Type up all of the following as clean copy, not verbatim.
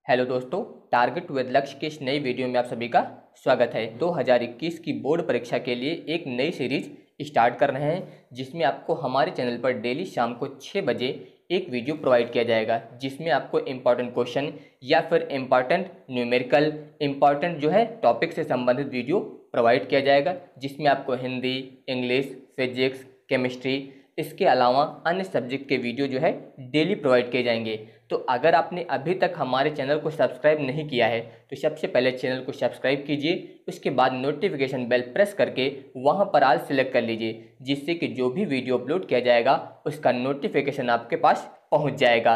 Hello दोस्तों, target with लक्ष्य के इस नई वीडियो में आप सभी का स्वागत है। 2021 की बोर्ड परीक्षा के लिए एक नई सीरीज स्टार्ट कर रहे हैं, जिसमें आपको हमारे चैनल पर डेली शाम को 6 बजे एक वीडियो प्रोवाइड किया जाएगा, जिसमें आपको इम्पॉर्टेंट क्वेश्चन या फिर इम्पॉर्टेंट न्यूमेरिकल इम्पॉर्टेंट जो है टॉपिक से संबंधित वीडियो प्रोवाइड किया जाएगा, जिसमें आपको हिंदी, इंग्लिश, फिजिक्स, केमिस्ट्री, इसके अलावा अन्य सब्जेक्ट के वीडियो जो है डेली प्रोवाइड किए जाएंगे। तो अगर आपने अभी तक हमारे चैनल को सब्सक्राइब नहीं किया है तो सबसे पहले चैनल को सब्सक्राइब कीजिए, उसके बाद नोटिफिकेशन बेल प्रेस करके वहां पर ऑल सिलेक्ट कर लीजिए, जिससे कि जो भी वीडियो अपलोड किया जाएगा उसका नोटिफिकेशन आपके पास पहुंच जाएगा।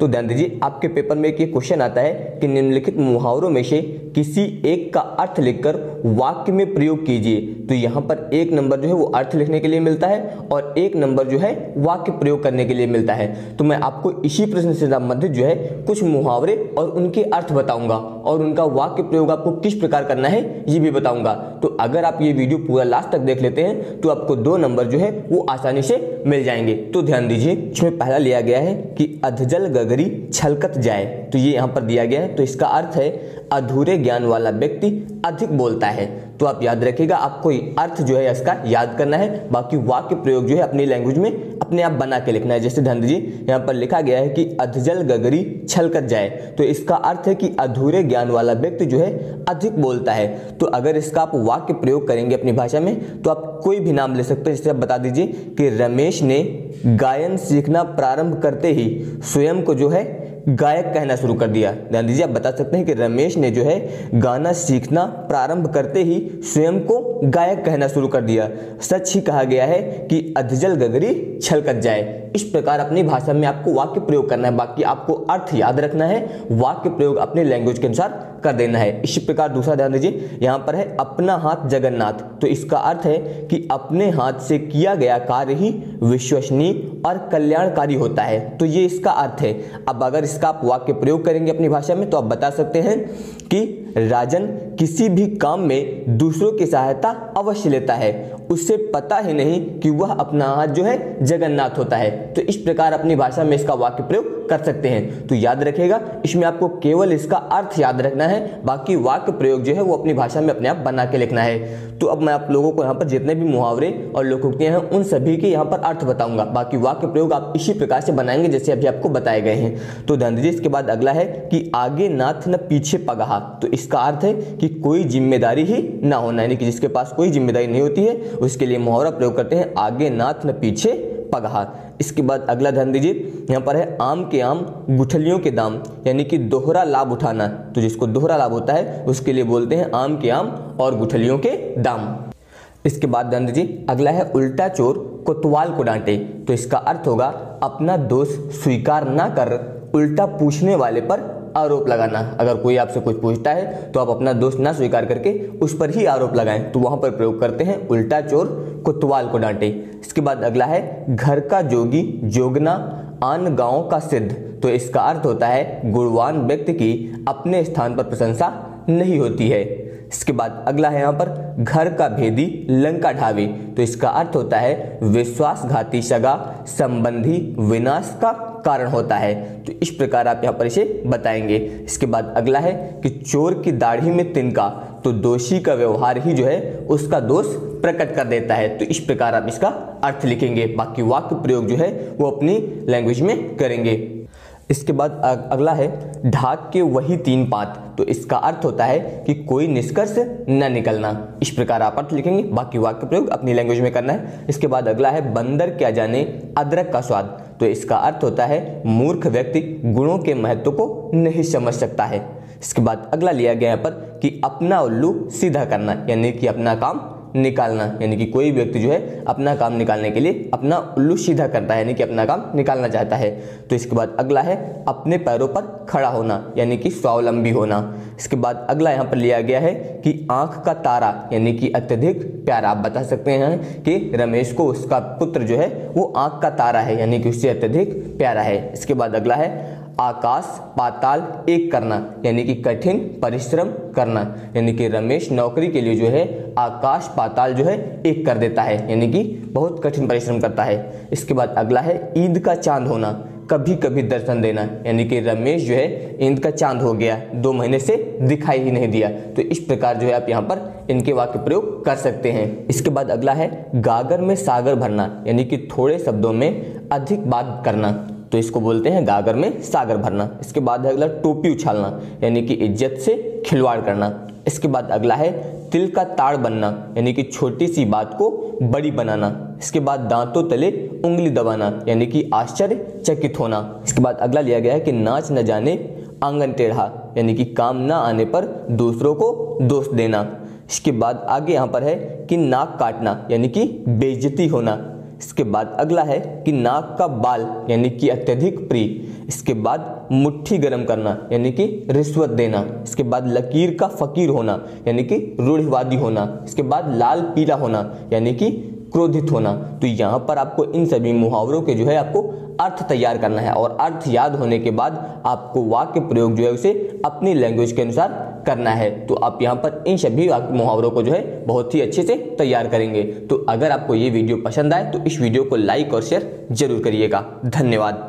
तो ध्यान दीजिए, आपके पेपर में एक ये क्वेश्चन आता है कि निम्नलिखित मुहावरों में से किसी एक का अर्थ लिखकर वाक्य में प्रयोग कीजिए। तो यहाँ पर एक नंबर जो है वो अर्थ लिखने के लिए मिलता है और एक नंबर जो है वाक्य प्रयोग करने के लिए मिलता है। तो मैं आपको इसी प्रश्न से संबंधित जो है कुछ मुहावरे और उनके अर्थ बताऊंगा और उनका वाक्य प्रयोग आपको किस प्रकार करना है ये भी बताऊंगा। तो अगर आप ये वीडियो पूरा लास्ट तक देख लेते हैं तो आपको 2 नंबर जो है वो आसानी से मिल जाएंगे। तो ध्यान दीजिए, इसमें पहला लिया गया है कि अधजल गगरी छलकत जाए। तो ये यहाँ पर दिया गया है, तो इसका अर्थ है अधूरे ज्ञान वाला व्यक्ति अधिक बोलता है। तो आप याद रखिएगा, आपको अर्थ जो है इसका याद करना है, बाकी वाक्य प्रयोग जो है अपनी लैंग्वेज में अपने आप बना के लिखना है। जैसे ध्यान दीजिए, यहाँ पर लिखा गया है कि अधजल गगरी छलकत जाए, तो इसका अर्थ है कि अधूरे ज्ञान वाला व्यक्ति जो है अधिक बोलता है। तो अगर इसका आप वाक्य प्रयोग करेंगे अपनी भाषा में तो आप कोई भी नाम ले सकते हैं। जैसे आप बता दीजिए कि रमेश ने गायन सीखना प्रारंभ करते ही स्वयं को जो है गायक कहना शुरू कर दिया। ध्यान दीजिए, आप बता सकते हैं कि रमेश ने जो है गाना सीखना प्रारंभ करते ही स्वयं को गायक कहना शुरू कर दिया। सच ही कहा गया है कि अधजल गगरी छलकत जाए। इस प्रकार अपनी भाषा में आपको वाक्य प्रयोग करना है, बाकी आपको अर्थ याद रखना है, वाक्य प्रयोग अपने लैंग्वेज के अनुसार कर देना है। इसी प्रकार दूसरा ध्यान दीजिए, यहाँ पर है अपना हाथ जगन्नाथ। तो इसका अर्थ है कि अपने हाथ से किया गया कार्य ही विश्वसनीय और कल्याणकारी होता है। तो ये इसका अर्थ है। अब अगर इसका आप वाक्य प्रयोग करेंगे अपनी भाषा में तो आप बता सकते हैं कि राजन किसी भी काम में दूसरों की सहायता अवश्य लेता है, उसे पता ही नहीं कि वह अपना हाथ जो है जगन्नाथ होता है। तो इस प्रकार अपनी भाषा में इसका वाक्य प्रयोग कर सकते हैं। तो याद रखिएगा, इसमें आपको केवल इसका अर्थ याद रखना है, बाकी वाक्य प्रयोग जो है वो अपनी भाषा में अपने आप बना के लिखना है। तो अब मैं आप लोगों को यहाँ पर जितने भी मुहावरे और लोकोक्तियां हैं उन सभी के यहाँ पर अर्थ बताऊंगा, बाकी वाक्य प्रयोग आप इसी प्रकार से बनाएंगे जैसे अभी आपको बताए गए हैं। तो ध्यान दीजिए, इसके बाद अगला है कि आगे नाथ न पीछे पगहा। तो इसका अर्थ है कि कोई जिम्मेदारी ही ना होना, यानी कि जिसके पास कोई जिम्मेदारी नहीं होती है उसके लिए मुहावरा प्रयोग करते हैं, आगे नाथ न पीछे पगहा। इसके बाद अगला ध्यान दीजिए, यहाँ पर है आम के आम गुठलियों के दाम, यानी कि दोहरा लाभ उठाना। तो जिसको दोहरा लाभ होता है उसके लिए बोलते हैं आम के आम और गुठलियों के दाम। इसके बाद ध्यान दीजिए, अगला है उल्टा चोर कोतवाल को डांटे। तो इसका अर्थ होगा अपना दोष स्वीकार ना कर उल्टा पूछने वाले पर आरोप लगाना। अगर कोई आपसे कुछ पूछता है तो आप अपना दोष ना स्वीकार करके उस पर ही आरोप लगाएं, तो वहां पर प्रयोग करते हैं उल्टा चोर कोतवाल को डांटे। इसके बाद अगला है घर का जोगी जोगना आन गांव का सिद्ध। तो इसका अर्थ होता है गुणवान व्यक्ति की अपने स्थान पर प्रशंसा नहीं होती है। इसके बाद अगला है यहाँ पर घर का भेदी लंका ढावे। तो इसका अर्थ होता है विश्वासघाती सगा संबंधी विनाश का कारण होता है। तो इस प्रकार आप यहाँ पर इसे बताएंगे। इसके बाद अगला है कि चोर की दाढ़ी में तिनका। तो दोषी का व्यवहार ही जो है उसका दोष प्रकट कर देता है। तो इस प्रकार आप इसका अर्थ लिखेंगे, बाकी वाक्य प्रयोग जो है वो अपनी लैंग्वेज में करेंगे। इसके बाद अगला है ढाक के वही 3 पात। तो इसका अर्थ होता है कि कोई निष्कर्ष न निकलना। इस प्रकार आप अर्थ लिखेंगे, बाकी वाक्य प्रयोग अपनी लैंग्वेज में करना है। इसके बाद अगला है बंदर क्या जाने अदरक का स्वाद। तो इसका अर्थ होता है मूर्ख व्यक्ति गुणों के महत्व को नहीं समझ सकता है। इसके बाद अगला लिया गया यहाँ पर कि अपना उल्लू सीधा करना, यानी कि अपना काम निकालना, यानी कि कोई व्यक्ति जो है अपना काम निकालने के लिए अपना उल्लू सीधा करता है, यानी कि अपना काम निकालना चाहता है। तो इसके बाद अगला है अपने पैरों पर खड़ा होना, यानी कि स्वावलंबी होना। इसके बाद अगला यहाँ पर लिया गया है कि आंख का तारा, यानी कि अत्यधिक प्यारा। आप बता सकते हैं कि रमेश को उसका पुत्र जो है वो आंख का तारा है, यानी कि उससे अत्यधिक प्यारा है। इसके बाद अगला है आकाश पाताल एक करना, यानी कि कठिन परिश्रम करना, यानी कि रमेश नौकरी के लिए जो है आकाश पाताल जो है एक कर देता है, यानी कि बहुत कठिन परिश्रम करता है। इसके बाद अगला है ईद का चांद होना, कभी कभी दर्शन देना, यानी कि रमेश जो है इंद का चांद हो गया, 2 महीने से दिखाई ही नहीं दिया। तो इस प्रकार जो है आप यहाँ पर इनके वाक्य प्रयोग कर सकते हैं। इसके बाद अगला है गागर में सागर भरना, यानी कि थोड़े शब्दों में अधिक बात करना, तो इसको बोलते हैं गागर में सागर भरना। इसके बाद है अगला टोपी उछालना, यानी कि इज्जत से खिलवाड़ करना। इसके बाद अगला है तिल का ताड़ बनना, यानी कि छोटी सी बात को बड़ी बनाना। इसके बाद दांतों तले उंगली दबाना, यानी कि आश्चर्यचकित होना। इसके बाद अगला लिया गया है कि नाच न जाने आंगन टेढ़ा, यानी कि काम ना आने पर दूसरों को दोष देना। इसके बाद आगे यहाँ पर है कि नाक काटना, यानी कि बेइज्जती होना। इसके बाद अगला है कि नाक का बाल, यानी कि अत्यधिक प्रिय। इसके बाद मुट्ठी गर्म करना, यानी कि रिश्वत देना। इसके बाद लकीर का फकीर होना, यानी कि रूढ़िवादी होना। इसके बाद लाल पीला होना, यानी कि क्रोधित होना। तो यहाँ पर आपको इन सभी मुहावरों के जो है आपको अर्थ तैयार करना है, और अर्थ याद होने के बाद आपको वाक्य प्रयोग जो है उसे अपनी लैंग्वेज के अनुसार करना है। तो आप यहाँ पर इन सभी वाक्य मुहावरों को जो है बहुत ही अच्छे से तैयार करेंगे। तो अगर आपको ये वीडियो पसंद आए तो इस वीडियो को लाइक और शेयर जरूर करिएगा। धन्यवाद।